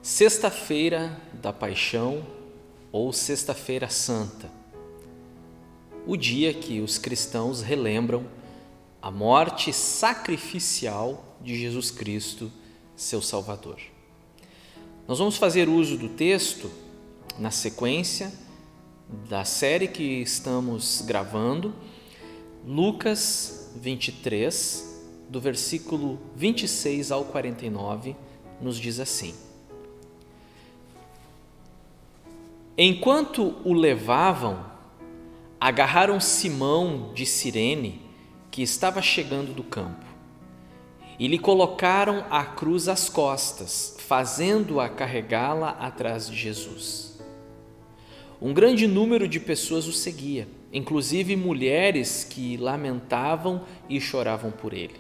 Sexta-feira da Paixão ou Sexta-feira Santa, o dia que os cristãos relembram a morte sacrificial de Jesus Cristo, seu Salvador. Nós vamos fazer uso do texto na sequência da série que estamos gravando, Lucas 23, do versículo 26 ao 49, nos diz assim: Enquanto o levavam, agarraram Simão de Cirene, que estava chegando do campo, e lhe colocaram a cruz às costas, fazendo-a carregá-la atrás de Jesus. Um grande número de pessoas o seguia, inclusive mulheres que lamentavam e choravam por ele.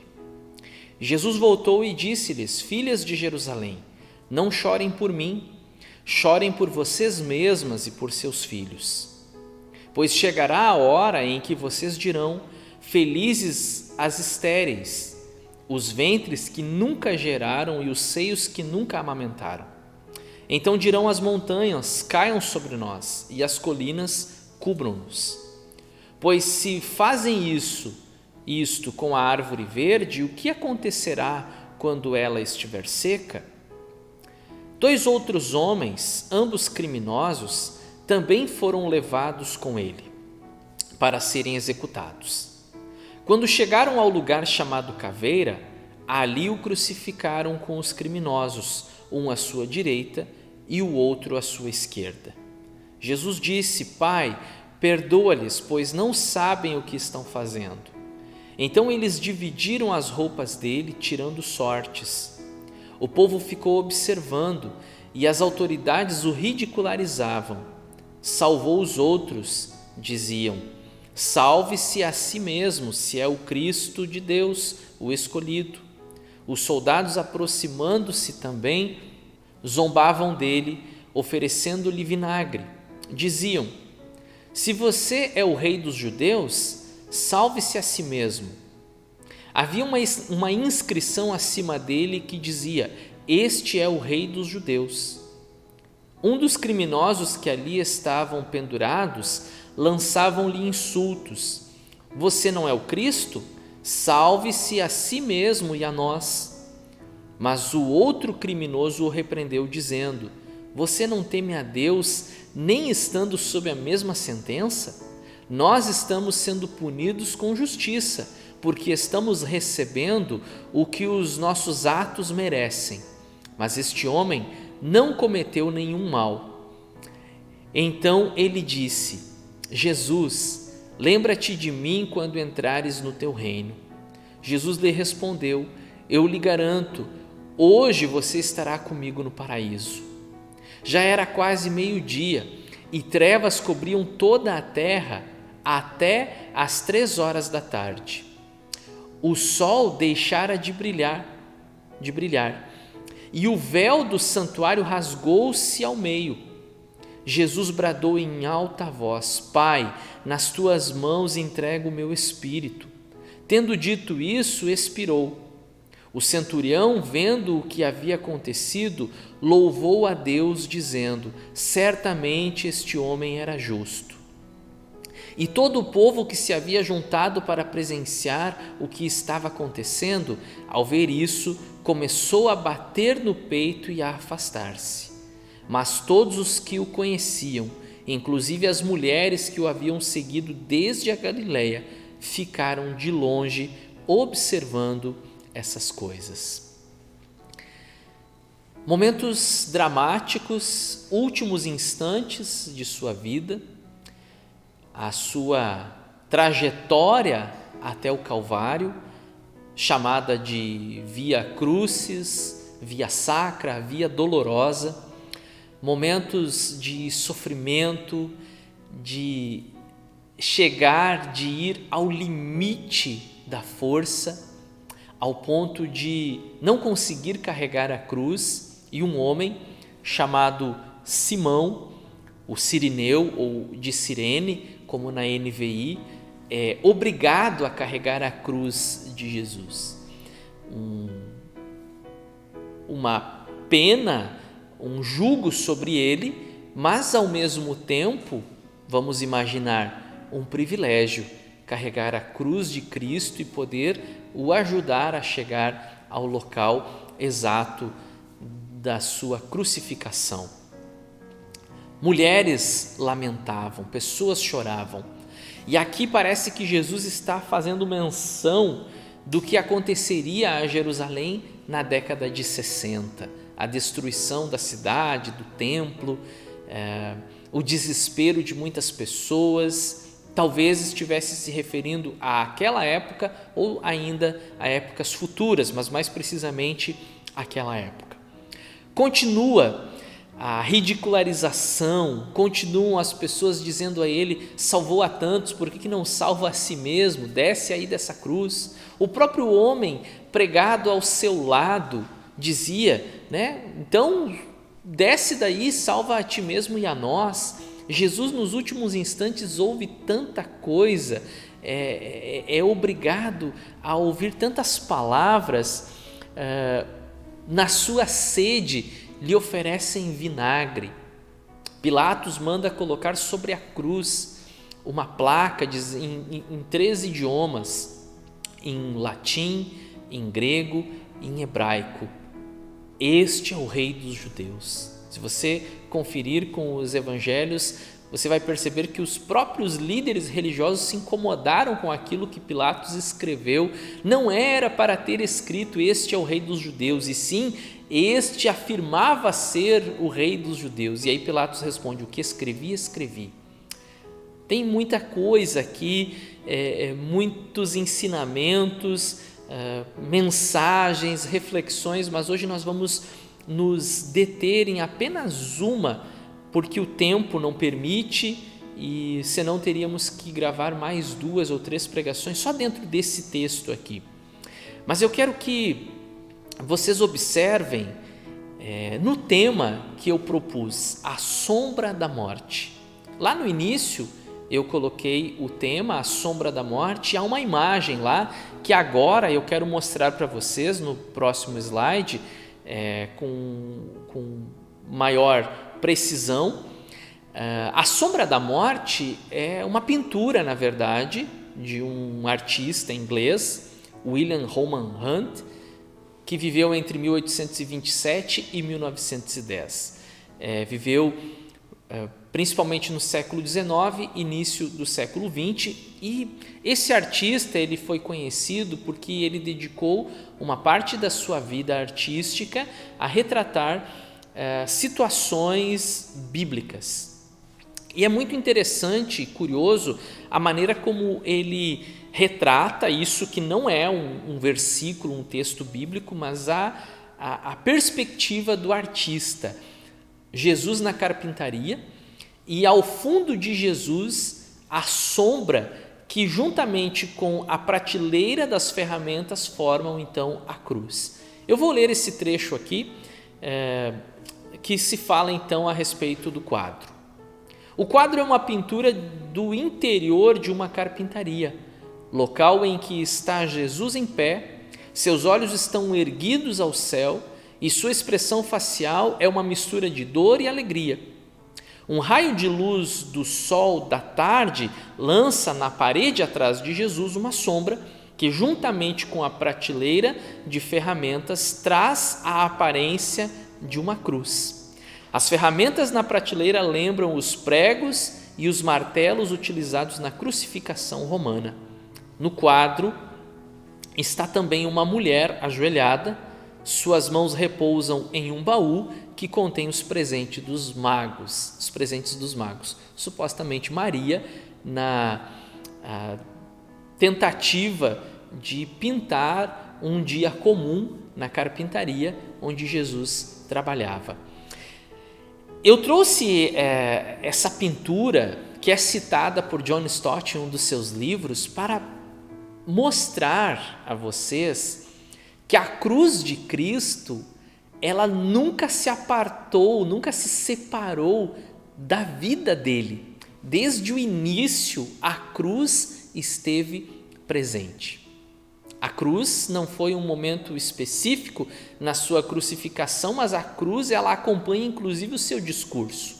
Jesus voltou e disse-lhes: Filhas de Jerusalém, não chorem por mim, chorem por vocês mesmas e por seus filhos. Pois chegará a hora em que vocês dirão: felizes as estéreis, os ventres que nunca geraram e os seios que nunca amamentaram. Então dirão às montanhas: caiam sobre nós, e as colinas cubram-nos. Pois se fazem isto com a árvore verde, o que acontecerá quando ela estiver seca? 2 outros homens, ambos criminosos, também foram levados com ele para serem executados. Quando chegaram ao lugar chamado Caveira, ali o crucificaram com os criminosos, um à sua direita e o outro à sua esquerda. Jesus disse: Pai, perdoa-lhes, pois não sabem o que estão fazendo. Então eles dividiram as roupas dele, tirando sortes. O povo ficou observando e as autoridades o ridicularizavam. Salvou os outros, diziam. Salve-se a si mesmo, se é o Cristo de Deus, o escolhido. Os soldados, aproximando-se também, zombavam dele, oferecendo-lhe vinagre. Diziam: Se você é o rei dos judeus, salve-se a si mesmo. Havia uma inscrição acima dele que dizia: Este é o rei dos judeus. Um dos criminosos que ali estavam pendurados lançavam-lhe insultos: Você não é o Cristo? Salve-se a si mesmo e a nós. Mas o outro criminoso o repreendeu, dizendo: Você não teme a Deus, nem estando sob a mesma sentença? Nós estamos sendo punidos com justiça, porque estamos recebendo o que os nossos atos merecem. Mas este homem não cometeu nenhum mal. Então ele disse: Jesus, lembra-te de mim quando entrares no teu reino. Jesus lhe respondeu: Eu lhe garanto, hoje você estará comigo no paraíso. Já era quase meio-dia e trevas cobriam toda a terra até às 3 horas da tarde. O sol deixara de brilhar, e o véu do santuário rasgou-se ao meio. Jesus bradou em alta voz: Pai, nas tuas mãos entrego o meu espírito. Tendo dito isso, expirou. O centurião, vendo o que havia acontecido, louvou a Deus, dizendo: Certamente este homem era justo. E todo o povo que se havia juntado para presenciar o que estava acontecendo, ao ver isso, começou a bater no peito e a afastar-se. Mas todos os que o conheciam, inclusive as mulheres que o haviam seguido desde a Galileia, ficaram de longe observando essas coisas. Momentos dramáticos, últimos instantes de sua vida, a sua trajetória até o Calvário, chamada de Via Crucis, Via Sacra, Via Dolorosa, momentos de sofrimento, de chegar, de ir ao limite da força, ao ponto de não conseguir carregar a cruz, e um homem chamado Simão, o Cirineu ou de Cirene, como na NVI, é obrigado a carregar a cruz de Jesus. Uma pena um jugo sobre ele, mas ao mesmo tempo, vamos imaginar, um privilégio, carregar a cruz de Cristo e poder o ajudar a chegar ao local exato da sua crucificação. Mulheres lamentavam, pessoas choravam. E aqui parece que Jesus está fazendo menção do que aconteceria a Jerusalém na década de 60, a destruição da cidade, do templo, o desespero de muitas pessoas. Talvez estivesse se referindo àquela época ou ainda a épocas futuras, mas mais precisamente àquela época. Continua a ridicularização, continuam as pessoas dizendo a ele: salvou a tantos, por que não salva a si mesmo? Desce aí dessa cruz. O próprio homem pregado ao seu lado dizia, então desce daí, salva a ti mesmo e a nós. Jesus, nos últimos instantes, ouve tanta coisa, é obrigado a ouvir tantas palavras. Na sua sede lhe oferecem vinagre. Pilatos manda colocar sobre a cruz uma placa em 3 idiomas, em latim, em grego e em hebraico: este é o Rei dos Judeus. Se você conferir com os evangelhos, você vai perceber que os próprios líderes religiosos se incomodaram com aquilo que Pilatos escreveu. Não era para ter escrito este é o Rei dos Judeus, e sim, este afirmava ser o Rei dos Judeus. E aí Pilatos responde: o que escrevi, escrevi. Tem muita coisa aqui, muitos ensinamentos, mensagens, reflexões, mas hoje nós vamos nos deter em apenas uma, porque o tempo não permite, e senão teríamos que gravar mais 2 ou 3 pregações só dentro desse texto aqui. Mas eu quero que vocês observem no tema que eu propus, a sombra da morte. Lá no início eu coloquei o tema, a sombra da morte, e há uma imagem lá que agora eu quero mostrar para vocês no próximo slide, com maior precisão. A sombra da morte é uma pintura, na verdade, de um artista inglês, William Rowan Hunt, que viveu entre 1827 e 1910. Viveu principalmente no século XIX, início do século XX, e esse artista ele foi conhecido porque ele dedicou uma parte da sua vida artística a retratar situações bíblicas. E é muito interessante e curioso a maneira como ele retrata isso, que não é um versículo, um texto bíblico, mas a perspectiva do artista. Jesus na carpintaria, e ao fundo de Jesus a sombra que juntamente com a prateleira das ferramentas formam então a cruz. Eu vou ler esse trecho aqui, que se fala então a respeito do quadro. O quadro é uma pintura do interior de uma carpintaria, local em que está Jesus em pé, seus olhos estão erguidos ao céu e sua expressão facial é uma mistura de dor e alegria. Um raio de luz do sol da tarde lança na parede atrás de Jesus uma sombra que, juntamente com a prateleira de ferramentas, traz a aparência de uma cruz. As ferramentas na prateleira lembram os pregos e os martelos utilizados na crucificação romana. No quadro está também uma mulher ajoelhada, suas mãos repousam em um baú que contém os presentes dos magos, supostamente Maria, na tentativa de pintar um dia comum na carpintaria onde Jesus trabalhava. Eu trouxe essa pintura, que é citada por John Stott em um dos seus livros, para mostrar a vocês que a cruz de Cristo, ela nunca se apartou, nunca se separou da vida dele. Desde o início, a cruz esteve presente. A cruz não foi um momento específico na sua crucificação, mas a cruz ela acompanha inclusive o seu discurso.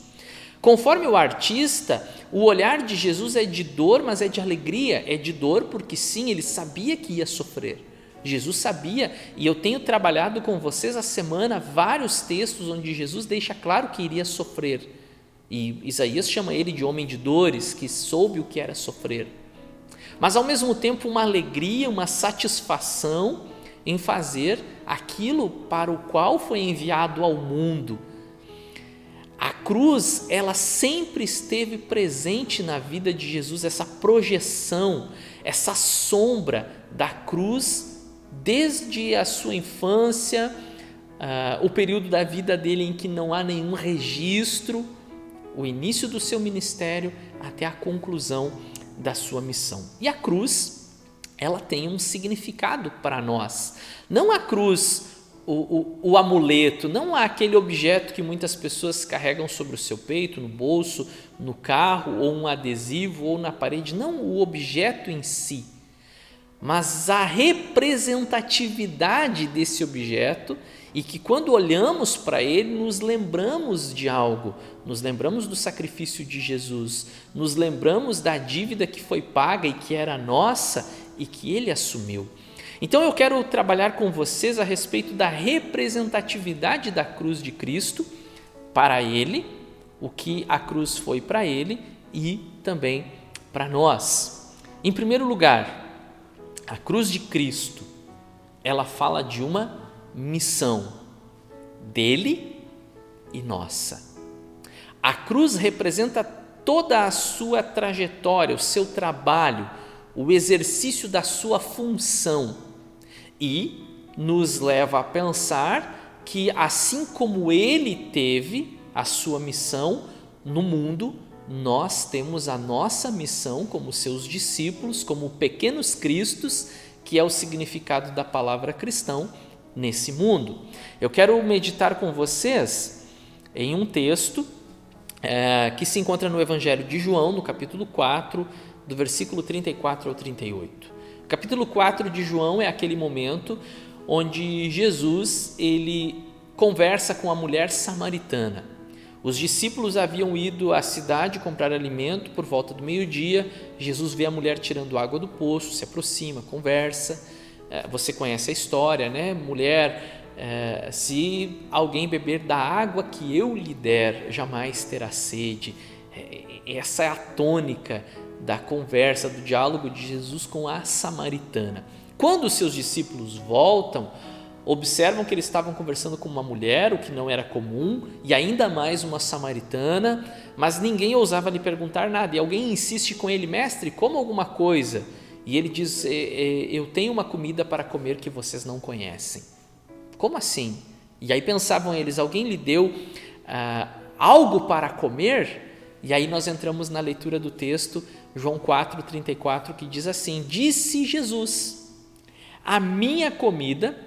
Conforme o artista, o olhar de Jesus é de dor, mas é de alegria. É de dor porque sim, ele sabia que ia sofrer. Jesus sabia, e eu tenho trabalhado com vocês a semana vários textos onde Jesus deixa claro que iria sofrer. E Isaías chama ele de homem de dores, que soube o que era sofrer. Mas ao mesmo tempo uma alegria, uma satisfação em fazer aquilo para o qual foi enviado ao mundo. A cruz, ela sempre esteve presente na vida de Jesus, essa projeção, essa sombra da cruz, desde a sua infância, o período da vida dele em que não há nenhum registro, o início do seu ministério até a conclusão da sua missão. E a cruz, ela tem um significado para nós. Não a cruz, o amuleto, não aquele objeto que muitas pessoas carregam sobre o seu peito, no bolso, no carro, ou um adesivo, ou na parede, não o objeto em si, mas a representatividade desse objeto, e que quando olhamos para ele nos lembramos de algo, nos lembramos do sacrifício de Jesus, nos lembramos da dívida que foi paga e que era nossa e que ele assumiu. Então eu quero trabalhar com vocês a respeito da representatividade da cruz de Cristo para ele, o que a cruz foi para ele e também para nós. Em primeiro lugar, a cruz de Cristo, ela fala de uma missão dele e nossa. A cruz representa toda a sua trajetória, o seu trabalho, o exercício da sua função e nos leva a pensar que assim como ele teve a sua missão no mundo, nós temos a nossa missão como seus discípulos, como pequenos cristos, que é o significado da palavra cristão, nesse mundo. Eu quero meditar com vocês em um texto que se encontra no Evangelho de João, no capítulo 4, do versículo 34 ao 38. O capítulo 4 de João é aquele momento onde Jesus ele conversa com a mulher samaritana. Os discípulos haviam ido à cidade comprar alimento por volta do meio-dia. Jesus vê a mulher tirando água do poço, se aproxima, conversa. Você conhece a história, né? Mulher, se alguém beber da água que eu lhe der, jamais terá sede. Essa é a tônica da conversa, do diálogo de Jesus com a samaritana. Quando os seus discípulos voltam, observam que eles estavam conversando com uma mulher, o que não era comum, e ainda mais uma samaritana, mas ninguém ousava lhe perguntar nada. E alguém insiste com ele: mestre, coma alguma coisa. E ele diz: eu tenho uma comida para comer que vocês não conhecem. Como assim? E aí pensavam eles: alguém lhe deu algo para comer? E aí nós entramos na leitura do texto, João 4,34, que diz assim: disse Jesus: a minha comida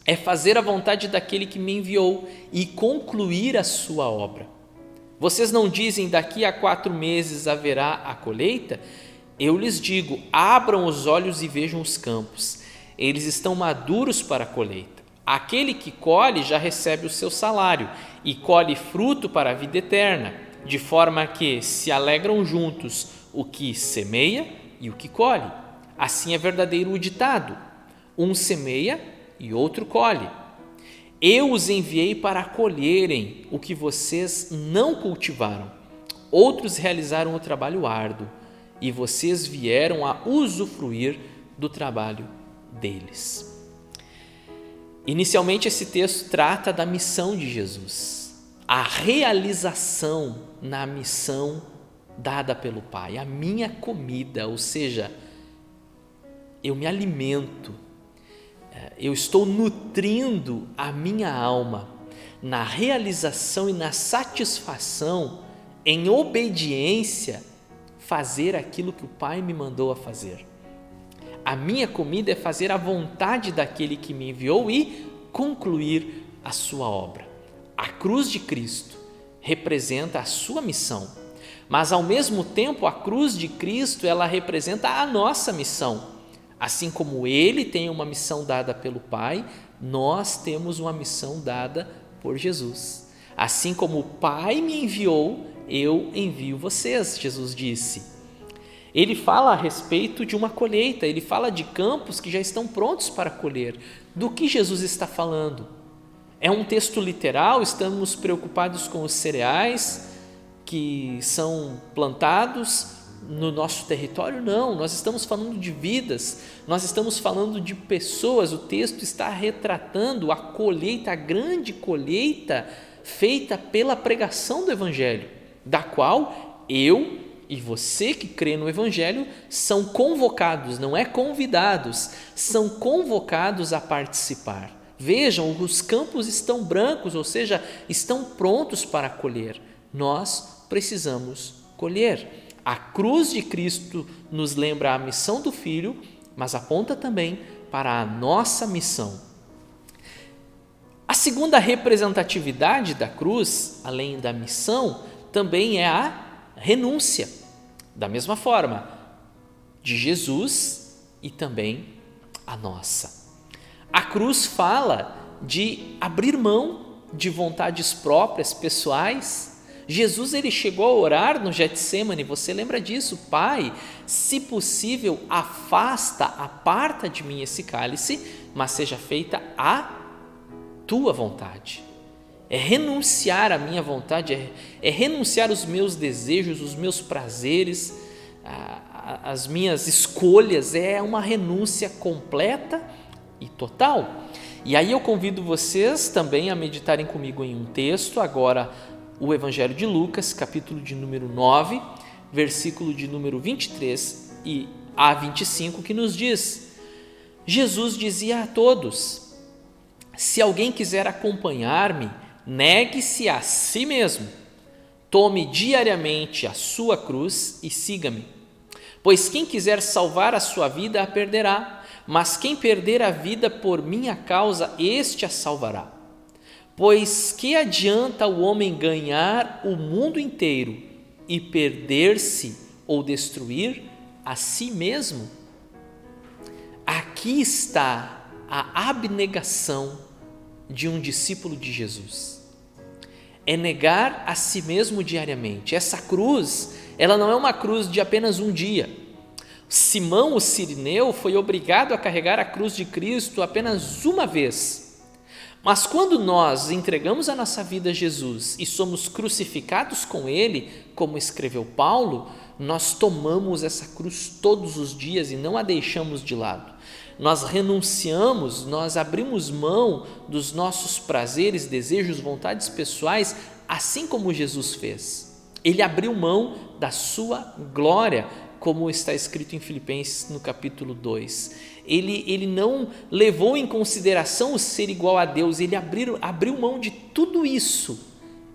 é fazer a vontade daquele que me enviou e concluir a sua obra. Vocês não dizem: daqui a 4 meses haverá a colheita? Eu lhes digo: abram os olhos e vejam os campos, eles estão maduros para a colheita. Aquele que colhe já recebe o seu salário e colhe fruto para a vida eterna, de forma que se alegram juntos o que semeia e o que colhe. Assim é verdadeiro o ditado: um semeia e outro colhe. Eu os enviei para colherem o que vocês não cultivaram. Outros realizaram o trabalho árduo e vocês vieram a usufruir do trabalho deles. Inicialmente, esse texto trata da missão de Jesus, a realização na missão dada pelo Pai, a minha comida, ou seja, eu me alimento, eu estou nutrindo a minha alma na realização e na satisfação, em obediência, fazer aquilo que o Pai me mandou a fazer. A minha comida é fazer a vontade daquele que me enviou e concluir a sua obra. A cruz de Cristo representa a sua missão, mas ao mesmo tempo a cruz de Cristo ela representa a nossa missão. Assim como ele tem uma missão dada pelo Pai, nós temos uma missão dada por Jesus. Assim como o Pai me enviou, eu envio vocês, Jesus disse. Ele fala a respeito de uma colheita, ele fala de campos que já estão prontos para colher. Do que Jesus está falando? É um texto literal? Estamos preocupados com os cereais que são plantados no nosso território? Não, nós estamos falando de vidas, nós estamos falando de pessoas. O texto está retratando a colheita, a grande colheita feita pela pregação do Evangelho, da qual eu e você que crê no Evangelho são convocados, não é convidados, são convocados a participar. Vejam, os campos estão brancos, ou seja, estão prontos para colher. Nós precisamos colher. A cruz de Cristo nos lembra a missão do Filho, mas aponta também para a nossa missão. A segunda representatividade da cruz, além da missão, também é a renúncia. Da mesma forma, de Jesus e também a nossa. A cruz fala de abrir mão de vontades próprias, pessoais. Jesus ele chegou a orar no Getsêmani, você lembra disso? Pai, se possível, aparta de mim esse cálice, mas seja feita a tua vontade. É renunciar à minha vontade, é renunciar os meus desejos, os meus prazeres, as minhas escolhas. É uma renúncia completa e total. E aí eu convido vocês também a meditarem comigo em um texto, agora o Evangelho de Lucas, capítulo de número 9, versículo de número 23 e a 25, que nos diz: Jesus dizia a todos: se alguém quiser acompanhar-me, negue-se a si mesmo, tome diariamente a sua cruz e siga-me. Pois quem quiser salvar a sua vida a perderá, mas quem perder a vida por minha causa, este a salvará. Pois que adianta o homem ganhar o mundo inteiro e perder-se ou destruir a si mesmo? Aqui está a abnegação de um discípulo de Jesus. É negar a si mesmo diariamente. Essa cruz, ela não é uma cruz de apenas um dia. Simão, o cirineu, foi obrigado a carregar a cruz de Cristo apenas uma vez. Mas quando nós entregamos a nossa vida a Jesus e somos crucificados com Ele, como escreveu Paulo, nós tomamos essa cruz todos os dias e não a deixamos de lado. Nós renunciamos, nós abrimos mão dos nossos prazeres, desejos, vontades pessoais, assim como Jesus fez. Ele abriu mão da sua glória, como está escrito em Filipenses no capítulo 2. Ele não levou em consideração o ser igual a Deus, ele abriu mão de tudo isso.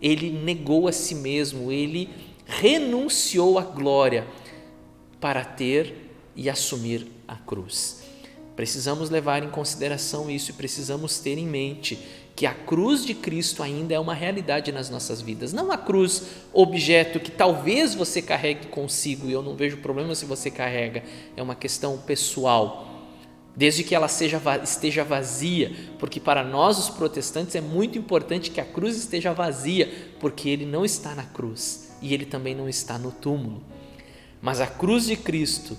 Ele negou a si mesmo, ele renunciou à glória para ter e assumir a cruz. Precisamos levar em consideração isso e precisamos ter em mente que a cruz de Cristo ainda é uma realidade nas nossas vidas. Não a cruz objeto que talvez você carregue consigo, e eu não vejo problema se você carrega, é uma questão pessoal, desde que ela esteja vazia, porque para nós os protestantes é muito importante que a cruz esteja vazia, porque ele não está na cruz e ele também não está no túmulo. Mas a cruz de Cristo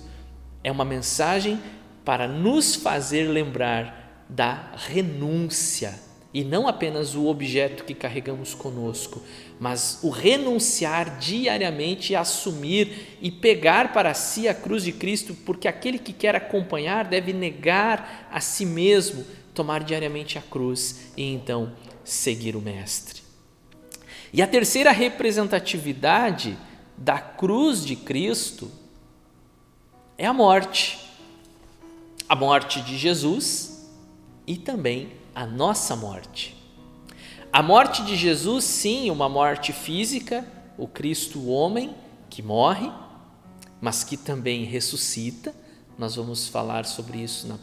é uma mensagem para nos fazer lembrar da renúncia, e não apenas o objeto que carregamos conosco, mas o renunciar diariamente, assumir e pegar para si a cruz de Cristo, porque aquele que quer acompanhar deve negar a si mesmo, tomar diariamente a cruz e então seguir o Mestre. E a terceira representatividade da cruz de Cristo é a morte de Jesus e também a nossa morte. A morte de Jesus, sim, uma morte física, o Cristo homem que morre, mas que também ressuscita. Nós vamos falar sobre isso na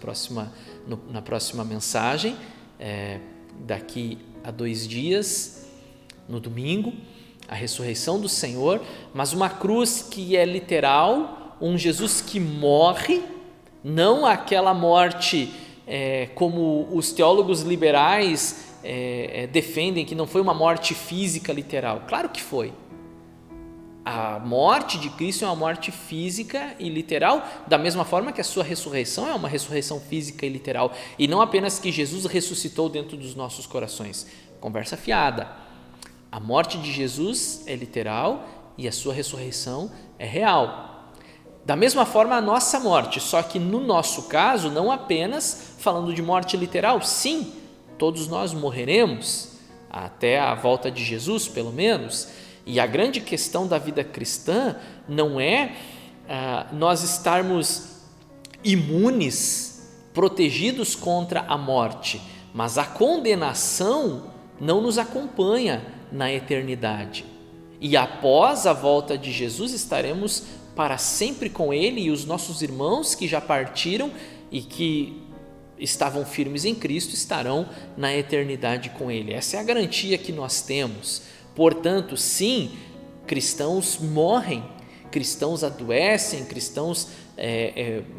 próxima mensagem, daqui a 2 dias, no domingo, a ressurreição do Senhor, mas uma cruz que é literal, um Jesus que morre, Não aquela morte como os teólogos liberais defendem, que não foi uma morte física literal. Claro que foi. A morte de Cristo é uma morte física e literal, da mesma forma que a sua ressurreição é uma ressurreição física e literal, e não apenas que Jesus ressuscitou dentro dos nossos corações. Conversa fiada. A morte de Jesus é literal e a sua ressurreição é real. Da mesma forma, a nossa morte, só que no nosso caso, não apenas falando de morte literal, sim, todos nós morreremos, até a volta de Jesus, pelo menos. E a grande questão da vida cristã não é nós estarmos imunes, protegidos contra a morte, mas a condenação não nos acompanha na eternidade. E após a volta de Jesus, estaremos para sempre com Ele, e os nossos irmãos que já partiram e que estavam firmes em Cristo estarão na eternidade com Ele. Essa é a garantia que nós temos. Portanto, sim, cristãos morrem, cristãos adoecem, cristãos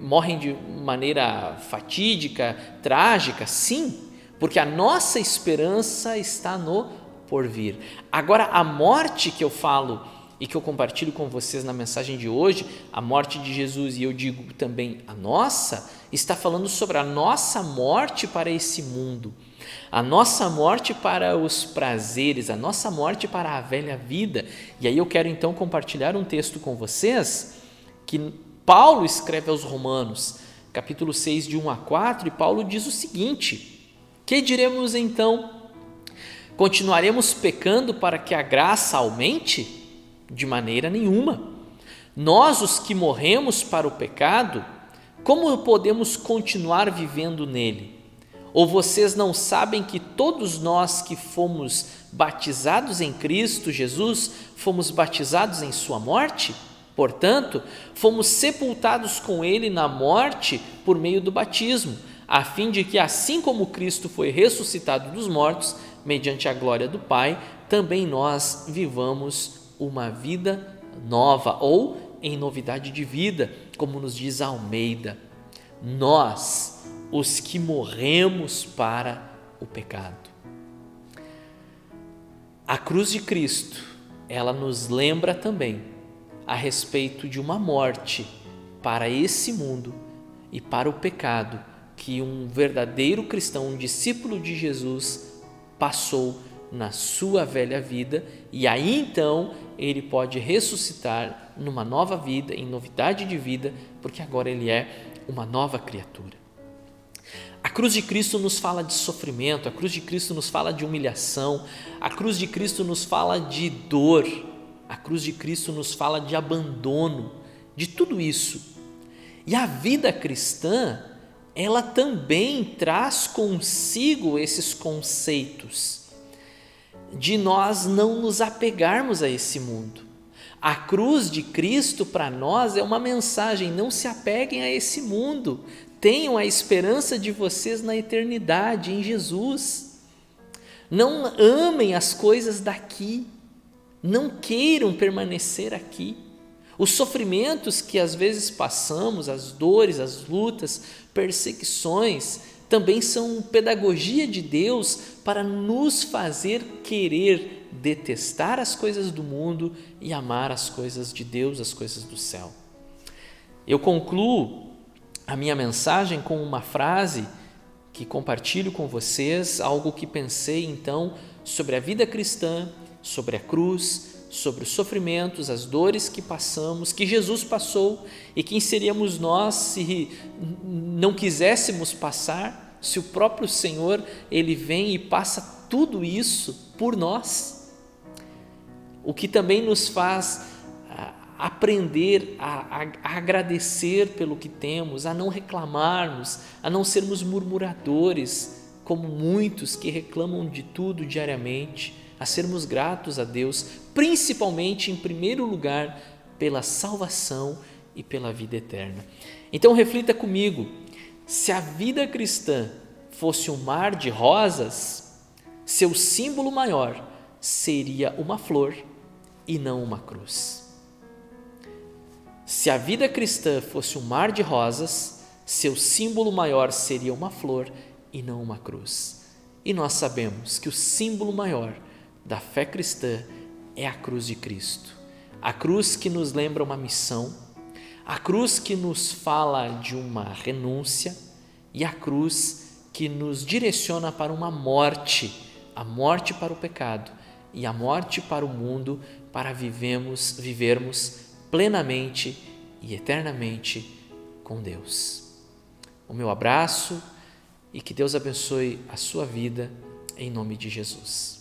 morrem de maneira fatídica, trágica, sim, porque a nossa esperança está no porvir. Agora, a morte que eu falo e que eu compartilho com vocês na mensagem de hoje, a morte de Jesus, e eu digo também a nossa, está falando sobre a nossa morte para esse mundo, a nossa morte para os prazeres, a nossa morte para a velha vida. E aí eu quero então compartilhar um texto com vocês que Paulo escreve aos Romanos, capítulo 6, de 1 a 4, e Paulo diz o seguinte: que diremos então? Continuaremos pecando para que a graça aumente? De maneira nenhuma. Nós, os que morremos para o pecado, como podemos continuar vivendo nele? Ou vocês não sabem que todos nós que fomos batizados em Cristo Jesus, fomos batizados em sua morte? Portanto, fomos sepultados com ele na morte por meio do batismo, a fim de que, assim como Cristo foi ressuscitado dos mortos, mediante a glória do Pai, também nós vivamos uma vida nova, ou em novidade de vida, como nos diz Almeida. Nós, os que morremos para o pecado. A cruz de Cristo, ela nos lembra também a respeito de uma morte para esse mundo e para o pecado que um verdadeiro cristão, um discípulo de Jesus, passou na sua velha vida, e aí então ele pode ressuscitar numa nova vida, em novidade de vida, porque agora ele é uma nova criatura. A cruz de Cristo nos fala de sofrimento, a cruz de Cristo nos fala de humilhação, a cruz de Cristo nos fala de dor, a cruz de Cristo nos fala de abandono, de tudo isso. E a vida cristã, ela também traz consigo esses conceitos de nós não nos apegarmos a esse mundo. A cruz de Cristo para nós é uma mensagem: não se apeguem a esse mundo, tenham a esperança de vocês na eternidade em Jesus. Não amem as coisas daqui, não queiram permanecer aqui. Os sofrimentos que às vezes passamos, as dores, as lutas, perseguições, também são pedagogia de Deus para nos fazer querer detestar as coisas do mundo e amar as coisas de Deus, as coisas do céu. Eu concluo a minha mensagem com uma frase que compartilho com vocês, algo que pensei então sobre a vida cristã, sobre a cruz, sobre os sofrimentos, as dores que passamos, que Jesus passou e quem seríamos nós se não quiséssemos passar, se o próprio Senhor, Ele vem e passa tudo isso por nós. O que também nos faz aprender a agradecer pelo que temos, a não reclamarmos, a não sermos murmuradores, como muitos que reclamam de tudo diariamente, a sermos gratos a Deus, principalmente, em primeiro lugar, pela salvação e pela vida eterna. Então reflita comigo, se a vida cristã fosse um mar de rosas, seu símbolo maior seria uma flor e não uma cruz. Se a vida cristã fosse um mar de rosas, Seu símbolo maior seria uma flor e não uma cruz. E nós sabemos que o símbolo maior da fé cristã é a cruz de Cristo. A cruz que nos lembra uma missão, a cruz que nos fala de uma renúncia e a cruz que nos direciona para uma morte, a morte para o pecado e a morte para o mundo, para vivermos plenamente e eternamente com Deus. O meu abraço e que Deus abençoe a sua vida em nome de Jesus.